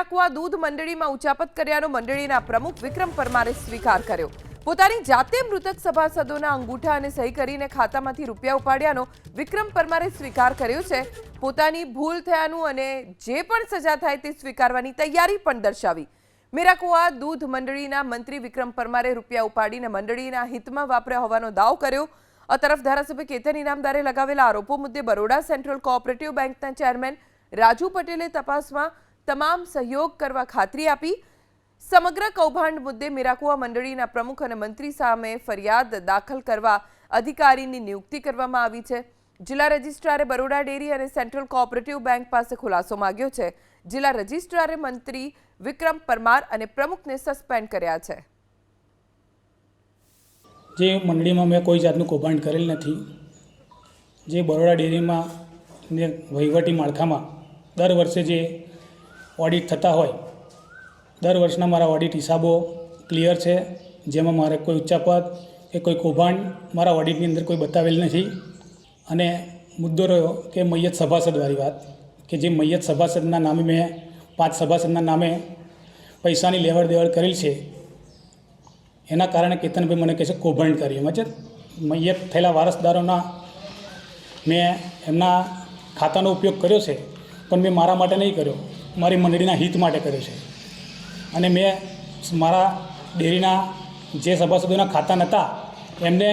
મીરાકુઆ દૂધ મંડળીમાં ઉચાપત કર્યાનો મંડળીના પ્રમુખ વિક્રમ પરમારે સ્વીકાર કર્યો। પોતાની જાતે મૃતક સભાસદોના અંગૂઠા અને સહી કરીને ખાતામાંથી રૂપિયા ઉપાડ્યાનો વિક્રમ પરમારે સ્વીકાર કર્યો છે। પોતાની ભૂલ થયાનું અને જે પણ સજા થાય તે સ્વીકારવાની તૈયારી પણ દર્શાવી। મીરાકુઆ દૂધ મંડળીના મંત્રી વિક્રમ પરમારે રૂપિયા ઉપાડીને મંડળીના હિતમાં વાપર્યા હોવાનો દાવો કર્યો। આ તરફ ધારાસભ્ય કેતન ઇનામદારે લગાવેલા આરોપો મુદ્દે બરોડા સેન્ટ્રલ કોઓપરેટિવ બેંકના ચેરમેન રાજુ પટેલે તપાસમાં તમામ સહયોગ કરવા ખાતરી આપી। સમગ્ર કૌભાંડ મુદ્દે મીરાકુઆ મંડળીના પ્રમુખ અને મંત્રી સામે ફરિયાદ દાખલ કરવા અધિકારીની નિયુક્તિ કરવામાં આવી છે। જિલ્લા રજિસ્ટ્રારે બરોડા ડેરી અને સેન્ટ્રલ કોઓપરેટિવ બેંક પાસે ખુલાસો માંગ્યો છે। જિલ્લા રજિસ્ટ્રારે મંત્રી વિક્રમ પરમાર અને પ્રમુખને સસ્પેન્ડ કર્યા છે। જે મંડળીમાં મેં કોઈ જાતનું કૌભાંડ કરેલ નથી। જે બરોડા ડેરીમાં ને વહીવટી માળખામાં દર વર્ષે જે ઓડિટ થતા હોય, દર વર્ષના મારા ઓડિટ હિસાબો ક્લિયર છે, જેમાં મારે કોઈ ઉચ્ચાપત કે કોઈ કૌભાંડ મારા ઓડિટની અંદર કોઈ બતાવેલ નથી। અને મુદ્દો રહ્યો કે મૈયત સભાસદવાળી વાત, કે જે મૈયત સભાસદના નામે મેં 5 સભાસદના નામે પૈસાની લેવડ દેવડ કરેલ છે, એના કારણે કેતનભાઈ મને કહે છે કૌભાંડ કર્યું। મતલબ મૈયત થયેલા વારસદારોના મેં એમના ખાતાનો ઉપયોગ કર્યો છે, પણ મેં મારા માટે નહીં કર્યો, મારી મંડળીના હિત માટે કર્યો છે। અને મેં મારા ડેરીના જે સભાસદોના ખાતા નહોતા એમને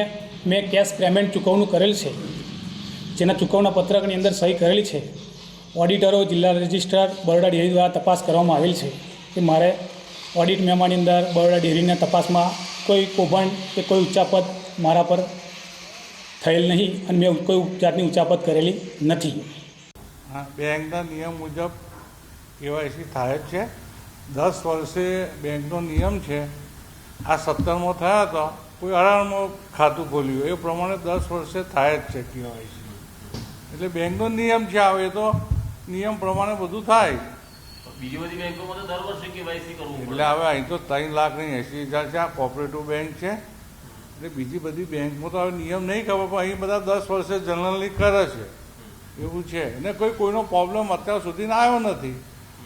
મેં કેશ પેમેન્ટ ચૂકવણું કરેલ છે, જેના ચૂકવણા પત્રકની અંદર સહી કરેલી છે। ઓડિટરો, જિલ્લા રજિસ્ટ્રાર બરોડા ડેરી દ્વારા તપાસ કરવામાં આવેલ છે કે મારે ઓડિટ મેમાની અંદર બરોડા ડેરીના તપાસમાં કોઈ કૌભાંડ કે કોઈ ઉચ્ચાપત મારા પર થયેલ નહીં અને મેં કોઈ જાતની ઉચ્ચાપત કરેલી નથી। હા, બેંકના નિયમ મુજબ કેવાયસી થાય જ છે। 10 વર્ષે બેંકનો નિયમ છે। આ 17મો થયા હતા, કોઈ 18મો ખાતું ખોલ્યું, એ પ્રમાણે 10 વર્ષે થાય જ છે કેવાયસી। એટલે બેંકનો નિયમ છે, આવે તો નિયમ પ્રમાણે બધું થાય। બીજી બધી બેંકોમાં તો દર વર્ષે કેવાયસી કરવું પડે। એટલે હવે અહીં તો 3,80,000 છે, આ કોઓપરેટિવ બેંક છે। એટલે બીજી બધી બેંકમાં તો હવે નિયમ નહીં ખબર, પણ અહીં બધા 10 વર્ષે જનરલી કરે છે, એવું છે। અને કોઈનો પ્રોબ્લેમ અત્યાર સુધી આવ્યો નથી,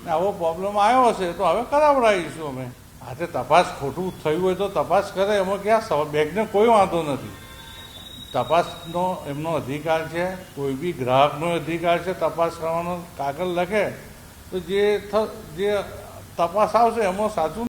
ને આવો પ્રોબ્લેમ આવ્યો હશે તો હવે કરાવડાવીશું અમે। આજે તપાસ ખોટું થયું હોય તો તપાસ કરે, એમાં ક્યાં બેંકને કોઈ વાંધો નથી। તપાસનો એમનો અધિકાર છે, કોઈ બી ગ્રાહકનો અધિકાર છે તપાસ કરવાનો। કાગળ લખે તો જે તપાસ આવશે એમાં સાચું